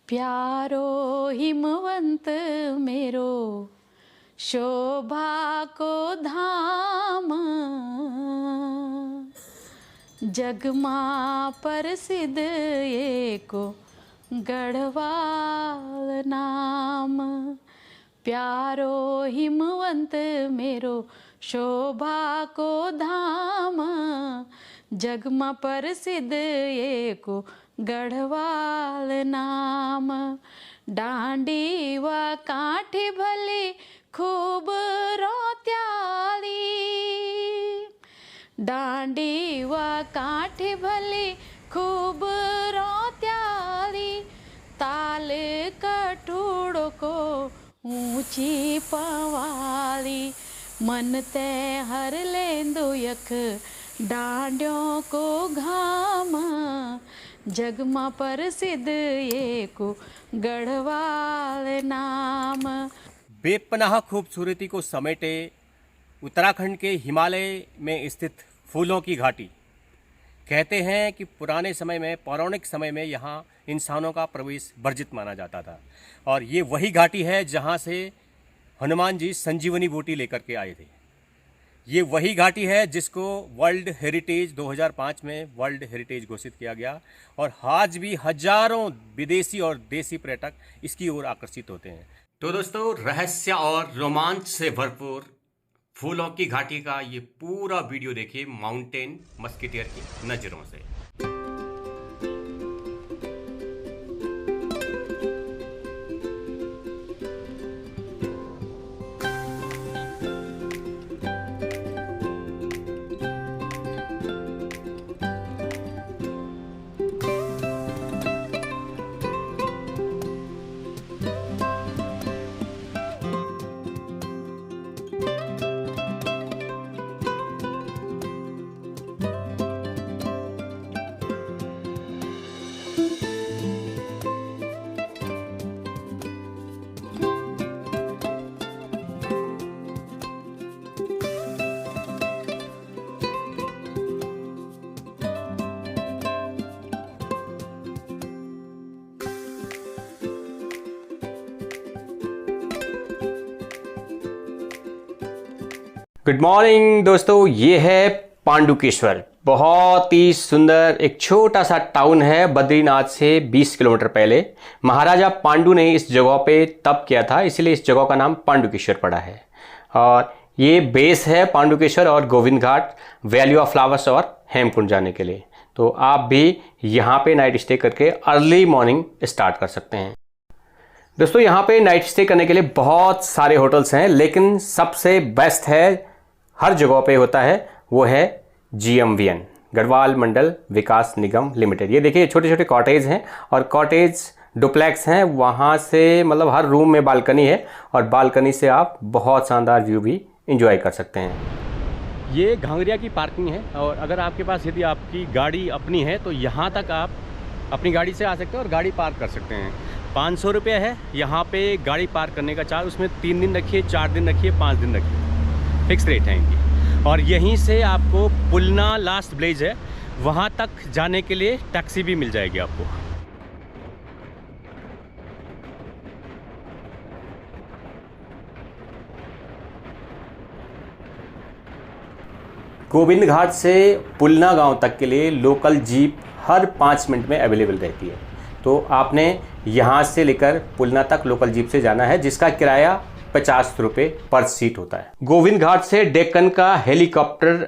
प्यारो हिमवंत मेरो शोभा को धाम, जगमा प्रसिद्ध एको गढ़वाल नाम। प्यारो हिमवंत मेरो शोभा को धाम, जगमा प्रसिद्ध एको गढ़वाल नाम। डांडी व काठी भली खूब रोत्याली, डांडी व काठी भली खूब रोत्याली, ताल कठोड़ो को ऊंची पवाली। मन ते हर लेंदो यख डांडियों को घाम, जगमा प्रसिद्ध एको गढ़वाल नाम। बेपनाह खूबसूरती को समेटे उत्तराखंड के हिमालय में स्थित फूलों की घाटी। कहते हैं कि पुराने समय में, पौराणिक समय में यहाँ इंसानों का प्रवेश वर्जित माना जाता था, और ये वही घाटी है जहाँ से हनुमान जी संजीवनी बूटी लेकर के आए थे। ये वही घाटी है जिसको वर्ल्ड हेरिटेज 2005 में वर्ल्ड हेरिटेज घोषित किया गया, और आज भी हजारों विदेशी और देसी पर्यटक इसकी ओर आकर्षित होते हैं। तो दोस्तों, रहस्य और रोमांच से भरपूर फूलों की घाटी का ये पूरा वीडियो देखिए माउंटेन मस्कीटियर की नज़रों से। गुड मॉर्निंग दोस्तों, ये है पांडुकेश्वर। बहुत ही सुंदर एक छोटा सा टाउन है, बद्रीनाथ से 20 किलोमीटर पहले। महाराजा पांडु ने इस जगह पे तप किया था, इसलिए इस जगह का नाम पांडुकेश्वर पड़ा है। और ये बेस है पांडुकेश्वर और Govind Ghat, valley of flowers और हेमकुंड जाने के लिए। तो आप भी यहाँ पे नाइट स्टे करके अर्ली मॉर्निंग स्टार्ट कर सकते हैं। दोस्तों, यहाँ पे नाइट स्टे करने के लिए बहुत सारे होटल्स हैं, लेकिन सबसे बेस्ट है, हर जगह पे होता है, वो है GMVN, गढ़वाल मंडल विकास निगम लिमिटेड। ये देखिए छोटे छोटे कॉटेज हैं, और कॉटेज डुप्लेक्स हैं। वहाँ से मतलब हर रूम में बालकनी है, और बालकनी से आप बहुत शानदार व्यू भी इंजॉय कर सकते हैं। ये घांगरिया की पार्किंग है, और अगर आपके पास यदि आपकी गाड़ी अपनी है तो यहाँ तक आप अपनी गाड़ी से आ सकते हैं और गाड़ी पार्क कर सकते हैं। 500 रुपये है यहाँ पे गाड़ी पार्क करने का चार्ज। उसमें 3 दिन रखिए, 4 दिन रखिए, 5 दिन रखिए, फिक्स रेट है इनकी। और यहीं से आपको पुलना लास्ट विलेज है, वहाँ तक जाने के लिए टैक्सी भी मिल जाएगी आपको। गोविंद घाट से पुलना गांव तक के लिए लोकल जीप हर 5 मिनट में अवेलेबल रहती है। तो आपने यहाँ से लेकर पुलना तक लोकल जीप से जाना है, जिसका किराया 50 रुपये पर सीट होता है। गोविंद घाट से डेक्कन का हेलीकॉप्टर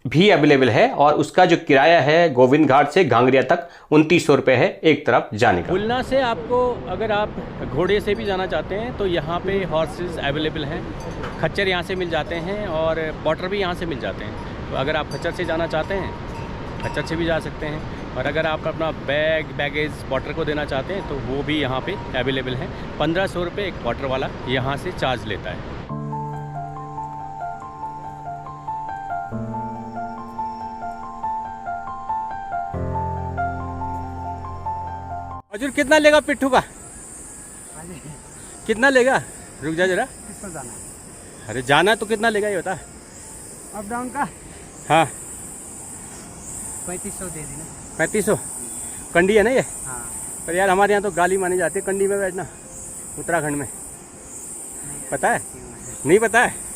भी अवेलेबल है, और उसका जो किराया है गोविंद घाट से घांगरिया तक 2900 रुपये है एक तरफ जाने का। पुलना से आपको, अगर आप घोड़े से भी जाना चाहते हैं तो यहाँ पे हॉर्सेस अवेलेबल हैं, खच्चर यहाँ से मिल जाते हैं, और वाटर भी यहाँ से मिल जाते हैं। तो अगर आप खच्चर से जाना चाहते हैं, खच्चर से भी जा सकते हैं। और अगर आप अपना बैगेज वाटर को देना चाहते हैं तो वो भी यहाँ पे अवेलेबल है। 1500 रुपये एक वाटर वाला यहाँ से चार्ज लेता है। हजूर कितना लेगा पिट्ठू का? कितना लेगा? रुक जा जरा। किस पर जाना? अरे जाना तो कितना लेगा ये बता। अप डाउन का? हाँ 3500 दे देना। 3500 कंडी है ना ये? हाँ पर यार हमारे यहाँ तो गाली मानी जाती है कंडी में बैठना, उत्तराखंड में। पता है? नहीं पता है?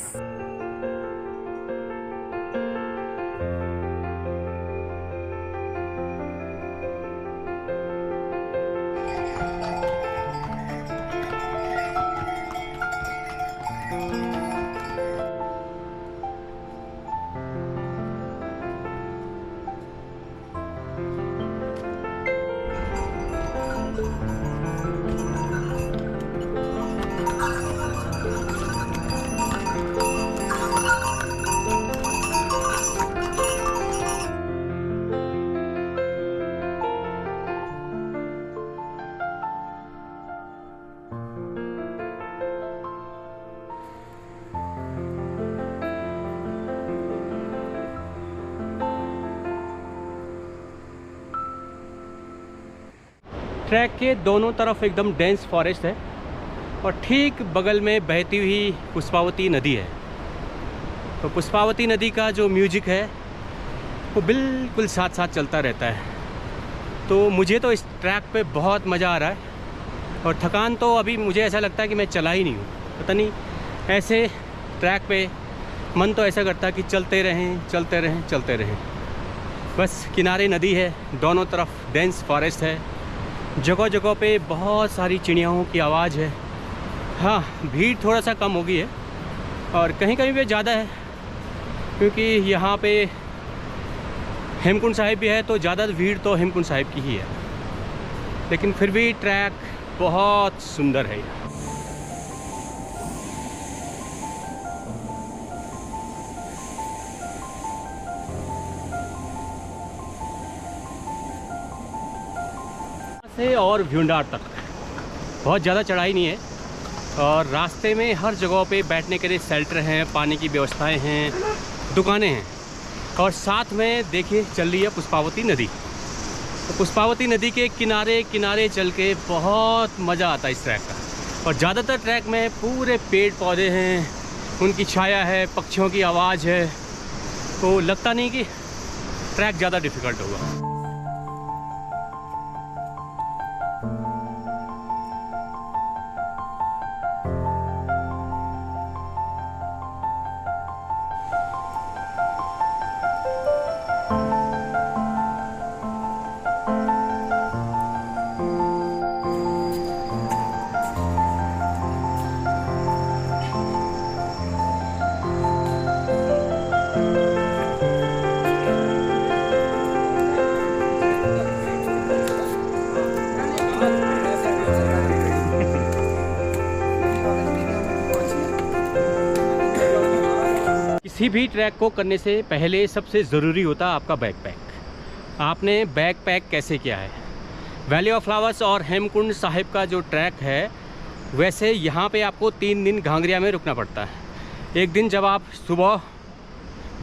ट्रैक के दोनों तरफ एकदम डेंस फॉरेस्ट है और ठीक बगल में बहती हुई पुष्पावती नदी है। तो पुष्पावती नदी का जो म्यूजिक है वो बिल्कुल साथ साथ चलता रहता है। तो मुझे तो इस ट्रैक पे बहुत मज़ा आ रहा है और थकान तो अभी मुझे ऐसा लगता है कि मैं चला ही नहीं हूँ। पता नहीं, ऐसे ट्रैक पे मन तो ऐसा करता है कि चलते रहें चलते रहें चलते रहें। बस किनारे नदी है, दोनों तरफ डेंस फॉरेस्ट है, जगह जगह पे बहुत सारी चिड़ियाओं की आवाज़ है। हाँ, भीड़ थोड़ा सा कम हो गई है और कहीं कहीं पे ज़्यादा है, क्योंकि यहाँ पे हेमकुंड साहिब भी है तो ज़्यादा भीड़ तो हेमकुंड साहिब की ही है। लेकिन फिर भी ट्रैक बहुत सुंदर है। से और भ्यूंडार तक बहुत ज़्यादा चढ़ाई नहीं है और रास्ते में हर जगह पे बैठने के लिए शेल्टर हैं, पानी की व्यवस्थाएं हैं, दुकानें हैं और साथ में देखिए चल रही है पुष्पावती नदी। तो पुष्पावती नदी के किनारे किनारे चल के बहुत मज़ा आता है इस ट्रैक का। और ज़्यादातर ट्रैक में पूरे पेड़ पौधे हैं, उनकी छाया है, पक्षियों की आवाज़ है, तो लगता नहीं कि ट्रैक ज़्यादा डिफ़िकल्ट होगा। किसी भी ट्रैक को करने से पहले सबसे ज़रूरी होता है आपका बैकपैक। आपने बैकपैक कैसे किया है? वैली ऑफ फ्लावर्स और हेमकुंड साहिब का जो ट्रैक है, वैसे यहाँ पे आपको 3 दिन घांगरिया में रुकना पड़ता है। एक दिन जब आप सुबह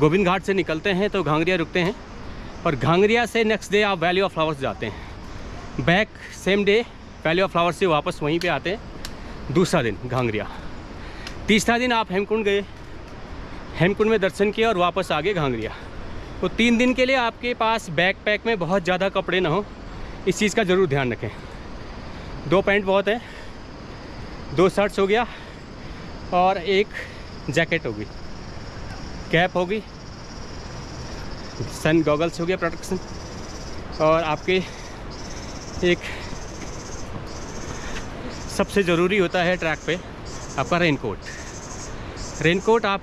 गोविंद घाट से निकलते हैं तो घांगरिया रुकते हैं और घांगरिया से नेक्स्ट डे आप वैली ऑफ फ्लावर्स जाते हैं। Back same day valley of flowers से वापस वहीं पे आते हैं। दूसरा दिन घांगरिया, तीसरा दिन आप हेमकुंड गए, हेमकुंड में दर्शन किया और वापस आ गए घांगरिया। तो 3 दिन के लिए आपके पास बैकपैक में बहुत ज़्यादा कपड़े ना हो, इस चीज़ का ज़रूर ध्यान रखें। 2 पैंट बहुत है, 2 शर्ट्स हो गया और 1 जैकेट होगी, कैप होगी, सन गॉगल्स हो गया प्रोटेक्शन, और आपके एक सबसे ज़रूरी होता है ट्रैक पे आपका रेनकोट। रेनकोट आप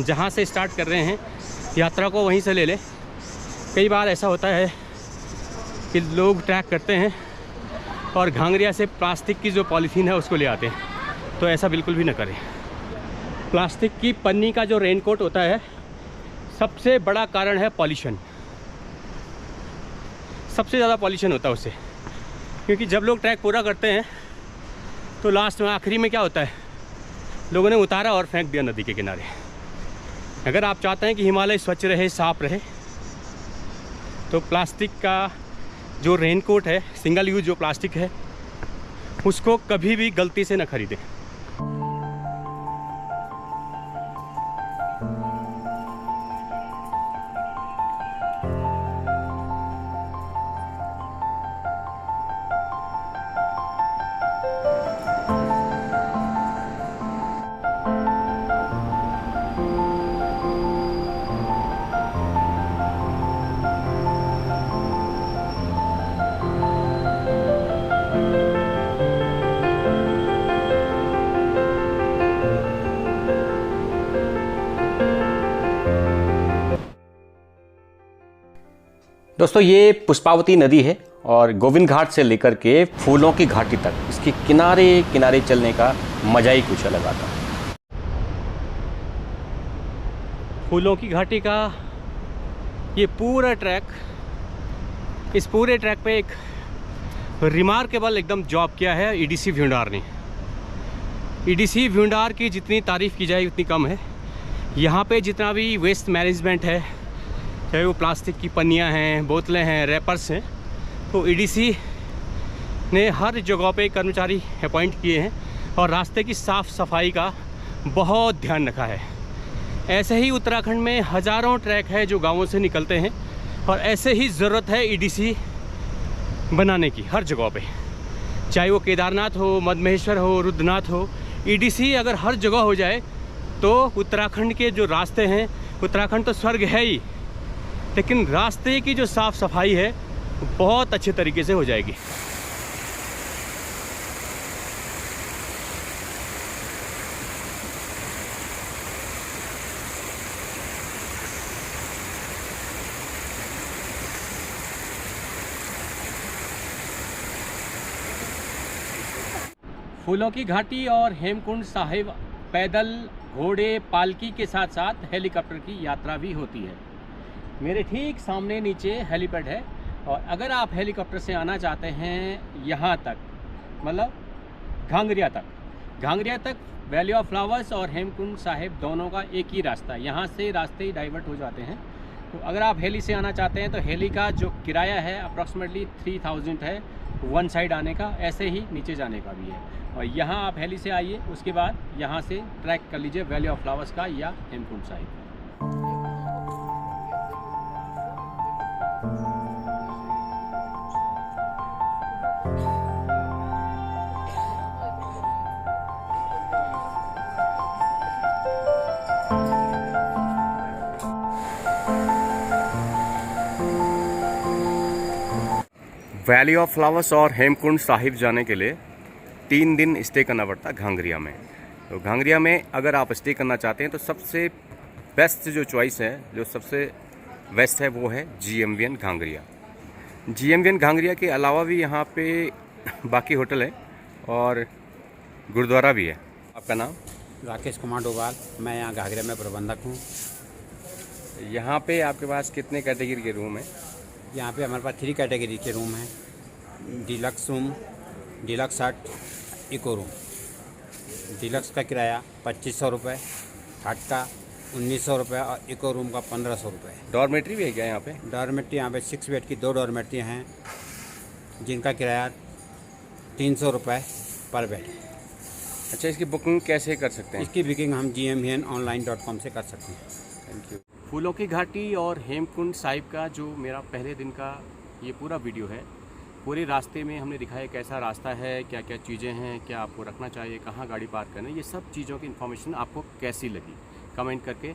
जहाँ से स्टार्ट कर रहे हैं यात्रा को वहीं से ले लें। कई बार ऐसा होता है कि लोग ट्रैक करते हैं और घांगरिया से प्लास्टिक की जो पॉलीथीन है उसको ले आते हैं, तो ऐसा बिल्कुल भी ना करें। प्लास्टिक की पन्नी का जो रेनकोट होता है, सबसे बड़ा कारण है पॉल्यूशन। सबसे ज़्यादा पॉल्यूशन होता है उससे, क्योंकि जब लोग ट्रैक पूरा करते हैं तो लास्ट में आखिरी में क्या होता है, लोगों ने उतारा और फेंक दिया नदी के किनारे। अगर आप चाहते हैं कि हिमालय स्वच्छ रहे, साफ़ रहे, तो प्लास्टिक का जो रेनकोट है, सिंगल यूज जो प्लास्टिक है, उसको कभी भी गलती से न खरीदें। दोस्तों ये पुष्पावती नदी है और गोविंद घाट से लेकर के फूलों की घाटी तक इसके किनारे किनारे चलने का मजा ही कुछ अलग आता है। फूलों की घाटी का ये पूरा ट्रैक, इस पूरे ट्रैक पे एक रिमार्केबल एकदम जॉब किया है ईडीसी भ्यूंडार ने। ईडीसी भ्यूंडार की जितनी तारीफ़ की जाए उतनी कम है। यहाँ पे जितना भी वेस्ट मैनेजमेंट है, चाहे वो प्लास्टिक की पन्नियाँ हैं, बोतलें हैं, रैपर्स हैं, तो ईडीसी ने हर जगह पे कर्मचारी अपॉइंट किए हैं और रास्ते की साफ़ सफाई का बहुत ध्यान रखा है। ऐसे ही उत्तराखंड में हज़ारों ट्रैक है जो गाँवों से निकलते हैं और ऐसे ही ज़रूरत है ईडीसी बनाने की हर जगह पे, चाहे वो केदारनाथ हो, मदमहेश्वर हो, रुद्रनाथ हो। ईडीसी अगर हर जगह हो जाए तो उत्तराखंड के जो रास्ते हैं, उत्तराखंड तो स्वर्ग है ही, लेकिन रास्ते की जो साफ़ सफाई है बहुत अच्छे तरीके से हो जाएगी। फूलों की घाटी और हेमकुंड साहिब पैदल, घोड़े, पालकी के साथ साथ हेलीकॉप्टर की यात्रा भी होती है। मेरे ठीक सामने नीचे हेलीपैड है और अगर आप हेलीकॉप्टर से आना चाहते हैं यहाँ तक, मतलब घांगरिया तक वैली ऑफ फ्लावर्स और हेमकुंड साहिब दोनों का एक ही रास्ता है। यहाँ से रास्ते डाइवर्ट हो जाते हैं। तो अगर आप हेली से आना चाहते हैं तो हेली का जो किराया है अप्रॉक्सीमेटली 3000 है वन साइड आने का, ऐसे ही नीचे जाने का भी है। और यहाँ आप हेली से आइए, उसके बाद यहाँ से ट्रैक कर लीजिए वैली ऑफ फ्लावर्स का या Hemkund Sahib. Valley of flowers और हेमकुंड साहिब जाने के लिए 3 दिन स्टे करना पड़ता है घांगरिया में। तो घांगरिया में अगर आप स्टे करना चाहते हैं तो सबसे बेस्ट जो चॉइस है, जो सबसे बेस्ट है, वो है GMVN घांगरिया। GMVN घांगरिया के अलावा भी यहाँ पे बाकी होटल है और गुरुद्वारा भी है। आपका नाम? राकेश कुमार डोभाल, मैं यहाँ घाघरिया में प्रबंधक हूँ। यहाँ पे आपके पास कितने कैटेगरी के रूम हैं? यहाँ पे हमारे पास 3 कैटेगरी के रूम हैं। डीलक्स रूम, डीलक्स हट, इको रूम। डीलक्स का किराया 2500 रुपये, हट का 1900 रुपये और इको रूम का 1500 रुपये। डॉर्मेट्री भी है क्या यहाँ पे? डॉर्मेट्री यहाँ पे 6 बेड की 2 डॉर्मेट्री हैं जिनका किराया 300 रुपये पर बेड। अच्छा, इसकी बुकिंग कैसे कर सकते हैं? इसकी बुकिंग हम gmvnonline.com से कर सकते हैं। Thank you. फूलों की घाटी और हेमकुंड साहिब का जो मेरा पहले दिन का ये पूरा वीडियो है, पूरे रास्ते में हमने दिखाया कैसा रास्ता है, क्या क्या चीज़ें हैं, क्या आपको रखना चाहिए, कहाँ गाड़ी पार्क करना है, ये सब चीज़ों की इन्फॉर्मेशन आपको कैसी लगी कमेंट करके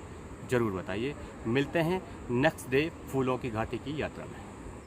ज़रूर बताइए। मिलते हैं नेक्स्ट डे फूलों की घाटी की यात्रा में।